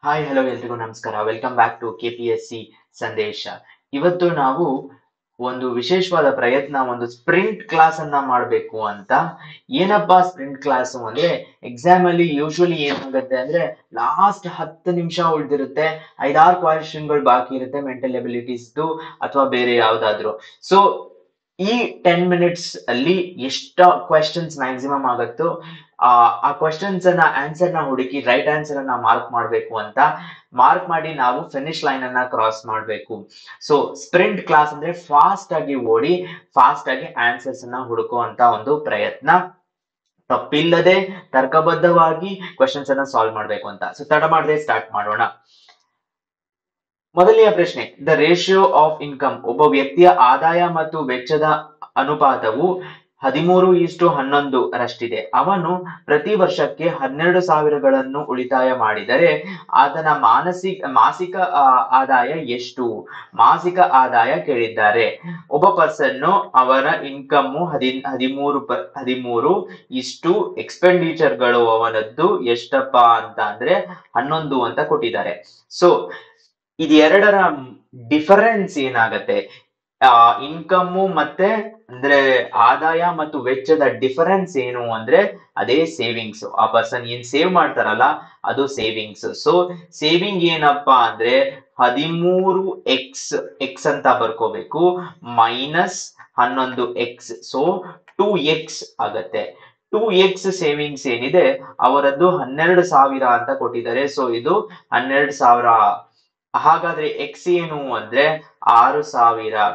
Hi hello ಎಲ್ರಿಗೂ ನಮಸ್ಕಾರ. Welcome back to KPSC ಸಂದೇಶ. ಇವತ್ತು ನಾವು ಒಂದು ವಿಶೇಷವಾದ ಪ್ರಯತ್ನ, ಒಂದು ಸ್ಪ್ರಿಂಟ್ ಕ್ಲಾಸ್ ಅನ್ನ ಮಾಡಬೇಕು ಅಂತ. ಏನಪ್ಪಾ ಸ್ಪ್ರಿಂಟ್ ಕ್ಲಾಸ್ ಅಂದ್ರೆ, ಎಕ್ಸಾಮ್ ಅಲ್ಲಿ ಯೂಶುವಲಿ ಏನಾಗುತ್ತೆ ಅಂದ್ರೆ ಲಾಸ್ಟ್ 10 ನಿಮಿಷ ಉಳಿದಿರುತ್ತೆ, 5-6 ಕ್ವಾಶನ್ಗಳು ಬಾಕಿ ಇರುತ್ತೆ, ಮೆಂಟಲ್ ಎಬಿಲಿಟೀಸ್ದು ಅಥವಾ ಬೇರೆ ಯಾವ್ದಾದ್ರು. ಸೊ ಈ 10 ಮಿನಿಟ್ಸ್ ಅಲ್ಲಿ ಎಷ್ಟ ಕ್ವೆಶನ್ಸ್ ಮ್ಯಾಕ್ಸಿಮಮ್ ಆಗುತ್ತೋ ಆ ಕ್ವೆಶನ್ಸ್ ಅನ್ನ ಆನ್ಸರ್ ನ ಹುಡುಕಿ ರೈಟ್ ಆನ್ಸರ್ ಅನ್ನ ಮಾರ್ಕ್ ಮಾಡಬೇಕು ಅಂತ. ಮಾರ್ಕ್ ಮಾಡಿ ನಾವು ಫಿನಿಶ್ ಲೈನ್ ಅನ್ನ ಕ್ರಾಸ್ ಮಾಡಬೇಕು. ಸೊ ಸ್ಪ್ರಿಂಟ್ ಕ್ಲಾಸ್ ಅಂದ್ರೆ ಫಾಸ್ಟ್ ಆಗಿ ಓಡಿ ಫಾಸ್ಟ್ ಆಗಿ ಆನ್ಸರ್ಸ್ ಅನ್ನ ಹುಡುಕುವಂತ ಒಂದು ಪ್ರಯತ್ನ. ತಪ್ಪಿಲ್ಲದೆ ತರ್ಕಬದ್ಧವಾಗಿ ಕ್ವೆಶನ್ಸ್ ಅನ್ನ ಸಾಲ್ವ್ ಮಾಡಬೇಕು ಅಂತ. ಸೊ ತಡ ಮಾಡದೆ ಸ್ಟಾರ್ಟ್ ಮಾಡೋಣ. ಮೊದಲನೆಯ ಪ್ರಶ್ನೆ, ದ ರೇಷಿಯೋ ಆಫ್ ಇನ್ಕಮ್, ಒಬ್ಬ ವ್ಯಕ್ತಿಯ ಆದಾಯ ಮತ್ತು ವೆಚ್ಚದ ಅನುಪಾತವು 13:11 ರಷ್ಟಿದೆ. ಅವನು ಪ್ರತಿ ವರ್ಷಕ್ಕೆ 12,000ಗಳನ್ನು ಉಳಿತಾಯ ಮಾಡಿದರೆ ಆತನ ಮಾಸಿಕ ಆದಾಯ ಎಷ್ಟು? ಮಾಸಿಕ ಆದಾಯ ಕೇಳಿದ್ದಾರೆ. ಒಬ್ಬ ಪರ್ಸನ್ ಅವರ ಇನ್ಕಮ್ 13 ಇಷ್ಟು ಎಕ್ಸ್ಪೆಂಡಿಚರ್ಗಳು ಅವನದ್ದು ಎಷ್ಟಪ್ಪ ಅಂತ ಅಂದ್ರೆ 11 ಅಂತ ಕೊಟ್ಟಿದ್ದಾರೆ. ಸೊ ಇದೆರಡರ ಡಿಫರೆನ್ಸ್ ಏನಾಗತ್ತೆ? ಇನ್ಕಮ್ ಮತ್ತೆ ಅಂದ್ರೆ ಆದಾಯ ಮತ್ತು ವೆಚ್ಚದ ಡಿಫರೆನ್ಸ್ ಏನು ಅಂದ್ರೆ ಅದೇ ಸೇವಿಂಗ್ಸ್. ಆ ಪರ್ಸನ್ ಏನ್ ಸೇವ್ ಮಾಡ್ತಾರಲ್ಲ ಅದು ಸೇವಿಂಗ್ಸ್. ಸೊ ಸೇವಿಂಗ್ ಏನಪ್ಪಾ ಅಂದ್ರೆ 13x ಅಂತ ಬರ್ಕೋಬೇಕು, ಮೈನಸ್ 11x. ಸೊ 2x ಆಗತ್ತೆ. 2x ಸೇವಿಂಗ್ಸ್ ಏನಿದೆ ಅವರದ್ದು 12,000 ಅಂತ ಕೊಟ್ಟಿದ್ದಾರೆ. ಸೊ ಇದು 12,000. ಹಾಗಾದ್ರೆ ಎಕ್ಸ್ ಏನು ಅಂದ್ರೆ 6,000.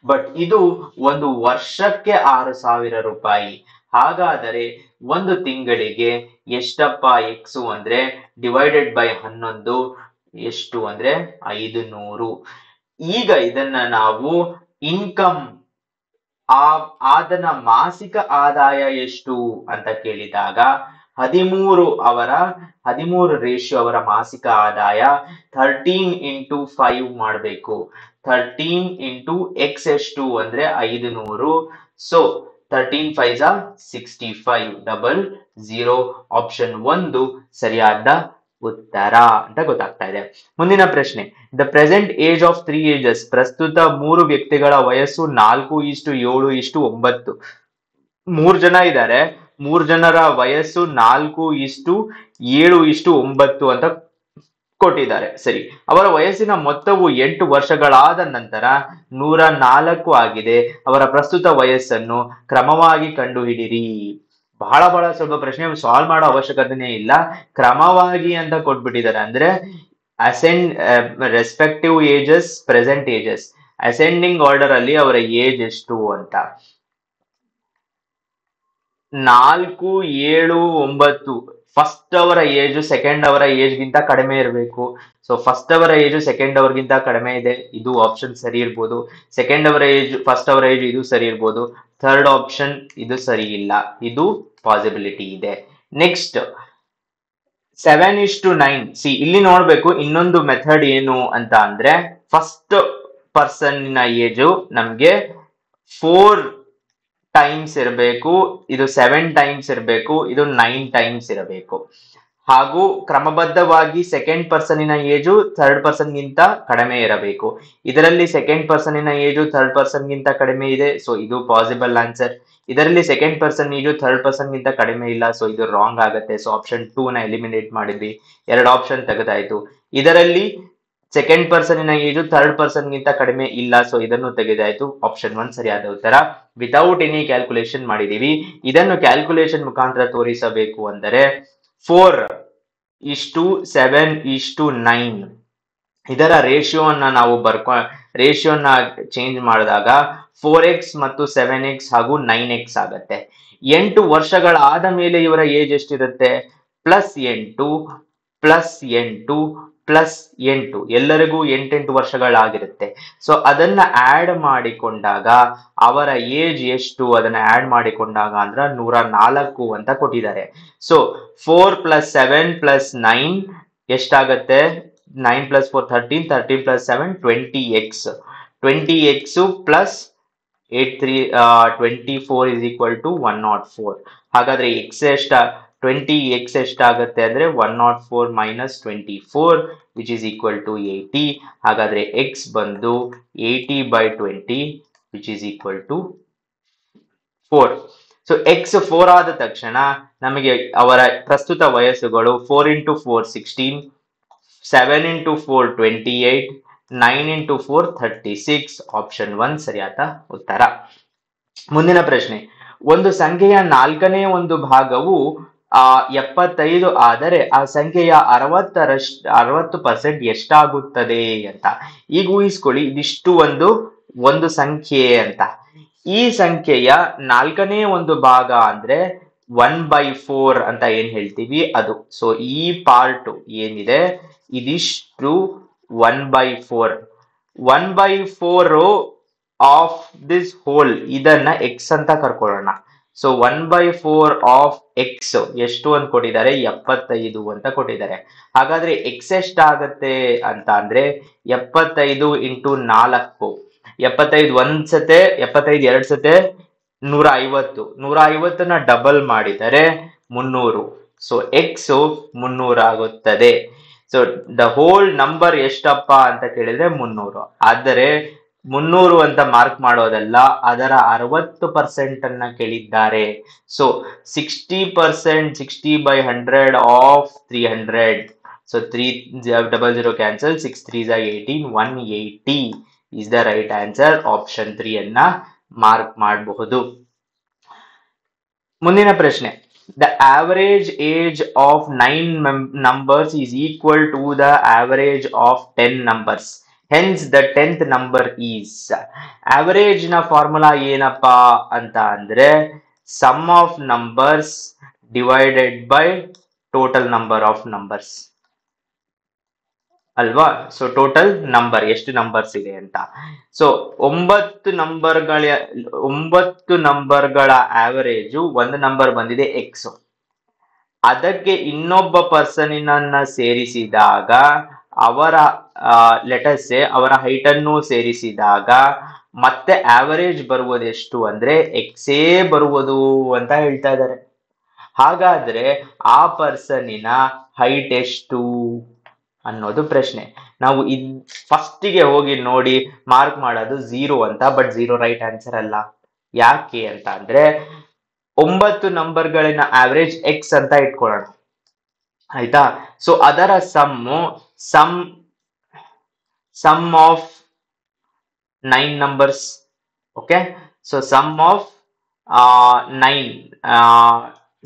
ಬಟ್ ಇದು ಒಂದು ವರ್ಷಕ್ಕೆ 6,000 ರೂಪಾಯಿ. ಹಾಗಾದರೆ ಒಂದು ತಿಂಗಳಿಗೆ ಎಷ್ಟಪ್ಪ ಎಕ್ಸ್ ಅಂದ್ರೆ ಡಿವೈಡೆಡ್ ಬೈ 11 ಎಷ್ಟು ಅಂದ್ರೆ 500. ಈಗ ಇದನ್ನ ನಾವು ಇನ್ಕಮ್ ಆತನ ಮಾಸಿಕ ಆದಾಯ ಎಷ್ಟು ಅಂತ ಕೇಳಿದಾಗ 13 ರೇಷಿಯೋ ಅವರ ಮಾಸಿಕ ಆದಾಯ 13 ಇಂಟು 5 ಮಾಡಬೇಕು. 13 ಇಂಟು ಎಕ್ಸ್ ಎಷ್ಟು ಅಂದ್ರೆ 500. ಸೊ 13 5 65 00. ಆಪ್ಷನ್ 1 ಸರಿಯಾದ ಉತ್ತರ ಅಂತ ಗೊತ್ತಾಗ್ತಾ ಇದೆ. ಮುಂದಿನ ಪ್ರಶ್ನೆ, the present age of 3 ages, ಪ್ರಸ್ತುತ 3 ವ್ಯಕ್ತಿಗಳ ವಯಸ್ಸು 4:7:9. 3 ಜನ ಇದ್ದಾರೆ, 3 ಜನರ ವಯಸ್ಸು 4:7:9 ಅಂತ ಕೊಟ್ಟಿದ್ದಾರೆ. ಸರಿ, ಅವರ ವಯಸ್ಸಿನ ಮೊತ್ತವು 8 ವರ್ಷಗಳಾದ ನಂತರ 104 ಆಗಿದೆ. ಅವರ ಪ್ರಸ್ತುತ ವಯಸ್ಸನ್ನು ಕ್ರಮವಾಗಿ ಕಂಡುಹಿಡಿಯಿರಿ. ಬಹಳ ಸ್ವಲ್ಪ ಪ್ರಶ್ನೆ, ಸಾಲ್ವ್ ಮಾಡೋ ಅವಶ್ಯಕತೆನೇ ಇಲ್ಲ, ಕ್ರಮವಾಗಿ ಅಂತ ಕೊಟ್ಬಿಟ್ಟಿದ್ದಾರೆ. ಅಂದ್ರೆ respective ages, present ages, ascending order ಅಲ್ಲಿ ಅವರ ಏಜ್ ಎಷ್ಟು ಅಂತ. 4, 7, 9 ಫಸ್ಟ್ ಅವರ ಏಜ್ ಸೆಕೆಂಡ್ ಅವರ ಏಜ್ ಗಿಂತ ಕಡಿಮೆ ಇರಬೇಕು. ಸೊ ಫಸ್ಟ್ ಅವರ ಏಜ್ ಸೆಕೆಂಡ್ ಅವರ್ಗಿಂತ ಕಡಿಮೆ ಇದೆ, ಇದು ಆಪ್ಷನ್ ಸರಿ ಇರ್ಬೋದು. ಸೆಕೆಂಡ್ ಅವರ ಏಜ್ ಫಸ್ಟ್ ಅವರ ಏಜ್, ಇದು ಸರಿ ಇರ್ಬೋದು. ಥರ್ಡ್ ಆಪ್ಷನ್ ಇದು ಸರಿ ಇಲ್ಲ, ಇದು ಪಾಸಿಬಿಲಿಟಿ ಇದೆ. ನೆಕ್ಸ್ಟ್ 7:9. ಸಿ ಇಲ್ಲಿ ನೋಡ್ಬೇಕು ಇನ್ನೊಂದು ಮೆಥಡ್ ಏನು ಅಂತ ಅಂದ್ರೆ, ಫಸ್ಟ್ ಪರ್ಸನ್ ಏಜು ನಮ್ಗೆ 4 ಟೈಮ್ಸ್ ಇರಬೇಕು, ಇದು 7 ಟೈಮ್ಸ್ ಇರಬೇಕು, ಇದು 9 ಟೈಮ್ಸ್ ಇರಬೇಕು. ಹಾಗೂ ಕ್ರಮಬದ್ಧವಾಗಿ ಸೆಕೆಂಡ್ ಪರ್ಸನಿನ ಏಜು ಥರ್ಡ್ ಪರ್ಸನ್ ಗಿಂತ ಕಡಿಮೆ ಇರಬೇಕು. ಇದರಲ್ಲಿ ಸೆಕೆಂಡ್ ಪರ್ಸನಿನ ಏಜು ಥರ್ಡ್ ಪರ್ಸನ್ ಗಿಂತ ಕಡಿಮೆ ಇದೆ, ಸೊ ಇದು ಪಾಸಿಬಲ್ ಆನ್ಸರ್. ಇದರಲ್ಲಿ second person age third person ಗಿಂತ ಕಡಿಮೆ ಇಲ್ಲ, ಸೊ ಇದು ರಾಂಗ್ ಆಗುತ್ತೆ. ಸೊ ಆಪ್ಷನ್ 2 ನ ಎಲಿಮಿನೇಟ್ ಮಾಡಿದ್ವಿ, 2 ಆಪ್ಷನ್ ತೆಗೆದಾಯ್ತು. ಇದರಲ್ಲಿ second person age third person ಗಿಂತ ಕಡಿಮೆ ಇಲ್ಲ, ಸೊ ಇದನ್ನು ತೆಗೆದಾಯ್ತು. ಆಪ್ಷನ್ 1 ಸರಿಯಾದ ಉತ್ತರ. ವಿತೌಟ್ ಎನಿ ಕ್ಯಾಲ್ಕುಲೇಷನ್ ಮಾಡಿದೀವಿ. ಇದನ್ನು ಕ್ಯಾಲ್ಕುಲೇಷನ್ ಮುಖಾಂತರ ತೋರಿಸಬೇಕು ಅಂದರೆ 4:7:9 ಇದರ ರೇಷಿಯೋನ ನಾವು ರೇಷಿಯೋನ ಚೇಂಜ್ ಮಾಡಿದಾಗ 4x ಮತ್ತು 7x ಹಾಗೂ 9x ಆಗತ್ತೆ. 8 ವರ್ಷಗಳಾದ ಮೇಲೆ ಇವರ ಏಜ್ ಎಷ್ಟಿರುತ್ತೆ? +8 +8 +8 ಎಲ್ಲರಿಗೂ 8 ವರ್ಷಗಳಾಗಿರುತ್ತೆ. ಸೊ ಅದನ್ನ ಆಡ್ ಮಾಡಿಕೊಂಡಾಗ ಅವರ ಏಜ್ ಎಷ್ಟು? ಅದನ್ನ ಆಡ್ ಮಾಡಿಕೊಂಡಾಗ ಅಂದ್ರೆ 104 ಅಂತ ಕೊಟ್ಟಿದ್ದಾರೆ. ಸೊ 4 + 7 + 9 ಎಷ್ಟಾಗತ್ತೆ? 9 + 4 13, 13 + 7 20x. 20x plus 8 3 24 = 104. ಹಾಗಾದ್ರೆ x ಎಷ್ಟ? 20x ಎಷ್ಟಾಗುತ್ತೆ ಅಂದ್ರೆ 104 minus 24 which is equal to 80. ಹಾಗಾದ್ರೆ x ಬಂದು 80/20 which is equal to 4. So x 4 ಆದ ತಕ್ಷಣ ನಮಗೆ ಅವರ ಪ್ರಸ್ತುತ ವಯಸ್ಸುಗಳು 4 ಇಂಟು 4 16, 7 ಇಂಟು 4 28, 9 ಇಂಟು 4 36. ಆಪ್ಷನ್ 1 ಸರಿಯಾದ ಉತ್ತರ. ಮುಂದಿನ ಪ್ರಶ್ನೆ, ಒಂದು ಸಂಖ್ಯೆಯ 4ನೇ ಒಂದು ಭಾಗವು 75 ಆದರೆ ಆ ಸಂಖ್ಯೆಯ 60% ಎಷ್ಟಾಗುತ್ತದೆ ಅಂತ. ಈಗ ಊಹಿಸ್ಕೊಳ್ಳಿ, ಇದಿಷ್ಟು ಒಂದು ಸಂಖ್ಯೆ ಅಂತ. ಈ ಸಂಖ್ಯೆಯ 4ನೇ ಒಂದು ಭಾಗ ಅಂದ್ರೆ 1/4 ಅಂತ ಏನ್ ಹೇಳ್ತೀವಿ ಅದು. ಸೊ ಈ ಪಾರ್ಟ್ ಏನಿದೆ ಇದಿಷ್ಟು 1/4. 1/4 ಆಫ್ ದಿಸ್ ಹೋಲ್ ಇದನ್ನ ಎಕ್ಸ್ ಅಂತ ಕರ್ಕೊಳ್ಳೋಣ. ಸೊ 1/4 ಆಫ್ ಎಕ್ಸ್ ಎಷ್ಟು ಅಂತ ಕೊಟ್ಟಿದ್ದಾರೆ, 75 ಅಂತ ಕೊಟ್ಟಿದ್ದಾರೆ. ಹಾಗಾದ್ರೆ ಎಕ್ಸ್ ಎಷ್ಟಾಗತ್ತೆ ಅಂತ ಅಂದ್ರೆ 75 ಇಂಟು 4. 75 ಒಂದ್ಸತೆ, 75 ಎರಡ್ ಸತೆ 150. 150ನ ಡಬಲ್ ಮಾಡಿದರೆ 300. ಸೊ ಎಕ್ಸ್ 300 ಆಗುತ್ತದೆ. ಸೊ ದ ಹೋಲ್ ನಂಬರ್ ಎಷ್ಟಪ್ಪ ಅಂತ ಕೇಳಿದ್ರೆ 300. ಆದರೆ 300 ಅಂತ ಮಾರ್ಕ್ ಮಾಡೋದಲ್ಲ, ಅದರ 60% ಅನ್ನ ಕೇಳಿದ್ದಾರೆ. So 60%, 60/100 of 300. So 300 cancel, 6 3s are 18, 180 is the right answer. Option 3 ಅನ್ನ ಮಾರ್ಕ್ ಮಾಡಬಹುದು. ಮುಂದಿನ ಪ್ರಶ್ನೆ, the average age of 9 numbers is equal to the average of 10 numbers. Hence the 10th number is. Average ನ formula ಏನಪ್ಪಾ ಅಂತ ಅಂದ್ರೆ sum of numbers divided by total number of numbers ಅಲ್ವಾ. So total number ಎಷ್ಟು numbers ಇದೆ ಅಂತ. So 9 ನಂಬರ್ಗಳ average ಒಂದು number ಬಂದಿದೆ ಎಕ್ಸ್. ಅದಕ್ಕೆ ಇನ್ನೊಬ್ಬ ಪರ್ಸನಿನನ್ನ ಸೇರಿಸಿದಾಗ ಅವರ ಲೆಟರ್ಸೆ ಅವರ ಹೈಟ್ ಅನ್ನು ಸೇರಿಸಿದಾಗ ಮತ್ತೆ ಆವರೇಜ್ ಬರುವುದೆಷ್ಟು ಅಂದ್ರೆ ಎಕ್ಸೇ ಬರುವುದು ಅಂತ ಹೇಳ್ತಾ ಇದ್ದಾರೆ. ಹಾಗಾದ್ರೆ ಆ ಪರ್ಸನಿನ ಹೈಟ್ ಎಷ್ಟು ಅನ್ನೋದು ಪ್ರಶ್ನೆ. ನಾವು ಫಸ್ಟಿಗೆ ಹೋಗಿ ನೋಡಿ ಮಾರ್ಕ್ ಮಾಡೋದು 0 ಅಂತ. ಬಟ್ 0 ರೈಟ್ ಆನ್ಸರ್ ಅಲ್ಲ. ಯಾಕೆ ಅಂತ ಅಂದ್ರೆ 9 ನಂಬರ್ಗಳಿನ ಆವರೇಜ್ ಎಕ್ಸ್ ಅಂತ ಇಟ್ಕೊಳ್ಳೋಣ, ಆಯ್ತಾ. ಸೊ ಅದರ sum of 9 numbers. Okay, so sum of 9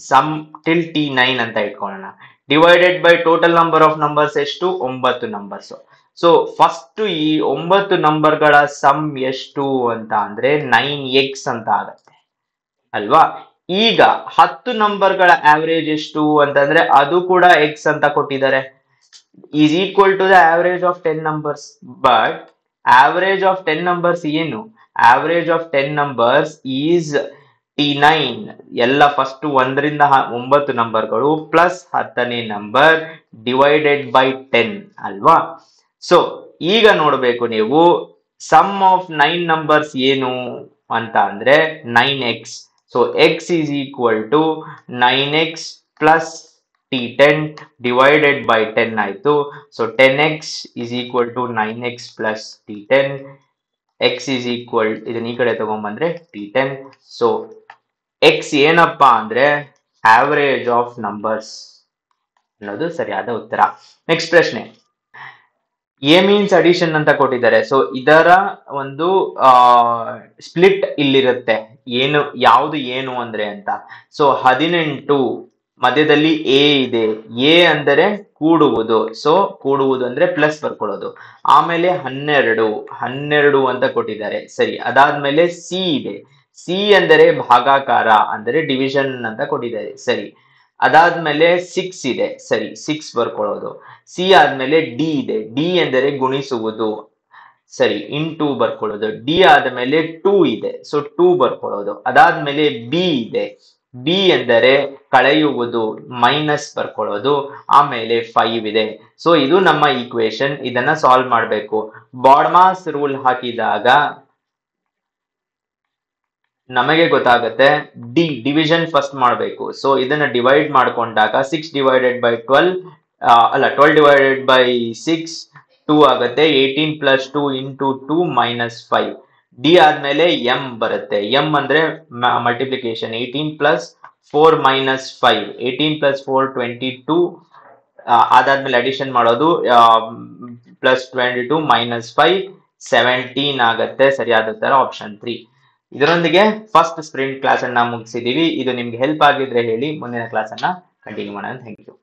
sum till T9 ಅಂತ ಇಟ್ಕೊಳ್ಳೋಣ. Divided by total number of numbers ಎಷ್ಟು, 9 ನಂಬರ್ಸ್. ಸೊ ಫಸ್ಟ್ ಈ 9 ನಂಬರ್ಗಳ ಸಮ್ ಎಷ್ಟು ಅಂತ ಅಂದ್ರೆ 9x ಅಂತ ಆಗತ್ತೆ ಅಲ್ವಾ. ಈಗ 10 ನಂಬರ್ಗಳ ಆವರೇಜ್ ಎಷ್ಟು ಅಂತಂದ್ರೆ ಅದು ಕೂಡ ಎಕ್ಸ್ ಅಂತ ಕೊಟ್ಟಿದ್ದಾರೆ. Is equal to the average of 10 numbers. But average of 10 numbers ಏನು, average of 10 numbers is T9. ಎಲ್ಲ ಫಸ್ಟ್ 1 ರಿಂದ 9 ನಂಬರ್ಗಳು ಪ್ಲಸ್ 10ನೇ ನಂಬರ್ ಡಿವೈಡೆಡ್ ಬೈ 10 ಅಲ್ವಾ. ಸೊ ಈಗ ನೋಡ್ಬೇಕು ನೀವು ಸಮ್ ಆಫ್ 9 ನಂಬರ್ಸ್ ಏನು ಅಂತ ಅಂದ್ರೆ 9x. So x is equal to 9x plus T10 divided by 10 ಆಯ್ತು. So 10x is equal to 9x plus T10. x is equal, ಇದನ್ನ ಈ ಕಡೆ ತಗೊಂಡ್ಬಂದ್ರೆ T10. ಸೊ x ಏನಪ್ಪಾ ಅಂದ್ರೆ ಆವರೇಜ್ ಆಫ್ ನಂಬರ್ಸ್ ಅನ್ನೋದು ಸರಿಯಾದ ಉತ್ತರ. ನೆಕ್ಸ್ಟ್ ಪ್ರಶ್ನೆ, ಎ ಮೀನ್ಸ್ ಅಡಿಷನ್ ಅಂತ ಕೊಟ್ಟಿದ್ದಾರೆ. ಸೊ ಇದರ ಒಂದು ಸ್ಪ್ಲಿಟ್ ಇಲ್ಲಿರುತ್ತೆ, ಏನು ಯಾವುದು ಏನು ಅಂದ್ರೆ ಅಂತ. ಸೊ 18 ಮಧ್ಯದಲ್ಲಿ ಎ ಇದೆ. ಎ ಅಂದರೆ ಕೂಡುವುದು. ಸೊ ಕೂಡುವುದು ಅಂದ್ರೆ ಪ್ಲಸ್ ಬರ್ಕೊಳ್ಳೋದು. ಆಮೇಲೆ 12 ಅಂತ ಕೊಟ್ಟಿದ್ದಾರೆ. ಸರಿ, ಅದಾದ್ಮೇಲೆ ಸಿ ಇದೆ. ಸಿ ಅಂದರೆ ಭಾಗಾಕಾರ ಅಂದರೆ ಡಿವಿಷನ್ ಅಂತ ಕೊಟ್ಟಿದ್ದಾರೆ. ಸರಿ, ಅದಾದ್ಮೇಲೆ 6 ಇದೆ. ಸರಿ, 6 ಬರ್ಕೊಳ್ಳೋದು. ಸಿ ಆದ್ಮೇಲೆ ಡಿ ಇದೆ. ಡಿ ಎಂದರೆ ಗುಣಿಸುವುದು. ಸರಿ, ಇಂಟು ಬರ್ಕೊಳ್ಳೋದು. ಡಿ ಆದ್ಮೇಲೆ 2 ಇದೆ. ಸೊ 2 ಬರ್ಕೊಳ್ಳೋದು. ಅದಾದ್ಮೇಲೆ ಬಿ ಇದೆ. ಬಿ ಎಂದರೆ ಕಳೆಯುವುದು, ಮೈನಸ್ ಬರ್ಕೊಳ್ಳೋದು. ಆಮೇಲೆ 5 ಇದೆ. ಸೊ ಇದು ನಮ್ಮ ಈಕ್ವೇಶನ್. ಇದನ್ನ ಸಾಲ್ವ್ ಮಾಡಬೇಕು. ಬಾಡ್ಮಾಸ್ ರೂಲ್ ಹಾಕಿದಾಗ ನಮಗೆ ಗೊತ್ತಾಗುತ್ತೆ ಡಿವಿಷನ್ ಫಸ್ಟ್ ಮಾಡಬೇಕು. ಸೊ ಇದನ್ನ ಡಿವೈಡ್ ಮಾಡ್ಕೊಂಡಾಗ 6 ಡಿವೈಡೆಡ್ ಬೈ 12 ಅಲ್ಲ 12 ಡಿವೈಡೆಡ್ ಬೈ 6 2 ಆಗುತ್ತೆ. 18 ಪ್ಲಸ್ 2 ಇಂಟು 2 ಮೈನಸ್ 5. ಡಿ ಆದ್ಮೇಲೆ ಎಂ ಬರುತ್ತೆ. ಎಂ ಅಂದ್ರೆ ಮಲ್ಟಿಪ್ಲಿಕೇಶನ್. 18 plus 4 minus 5. 18 ಪ್ಲಸ್ 4 22. ಅದಾದ್ಮೇಲೆ ಅಡಿಷನ್ ಮಾಡೋದು. ಪ್ಲಸ್ 22 ಮೈನಸ್ 5 17 ಆಗತ್ತೆ. ಸರಿಯಾದ ಉತ್ತರ ಆಪ್ಷನ್ 3. ಇದರೊಂದಿಗೆ ಫಸ್ಟ್ ಸ್ಪ್ರಿಂಟ್ ಕ್ಲಾಸ್ ಅನ್ನ ಮುಗಿಸಿದೀವಿ. ಇದು ನಿಮ್ಗೆ ಹೆಲ್ಪ್ ಆಗಿದ್ರೆ ಹೇಳಿ, ಮುಂದಿನ ಕ್ಲಾಸ್ ಅನ್ನ ಕಂಟಿನ್ಯೂ ಮಾಡೋಣ. Thank you.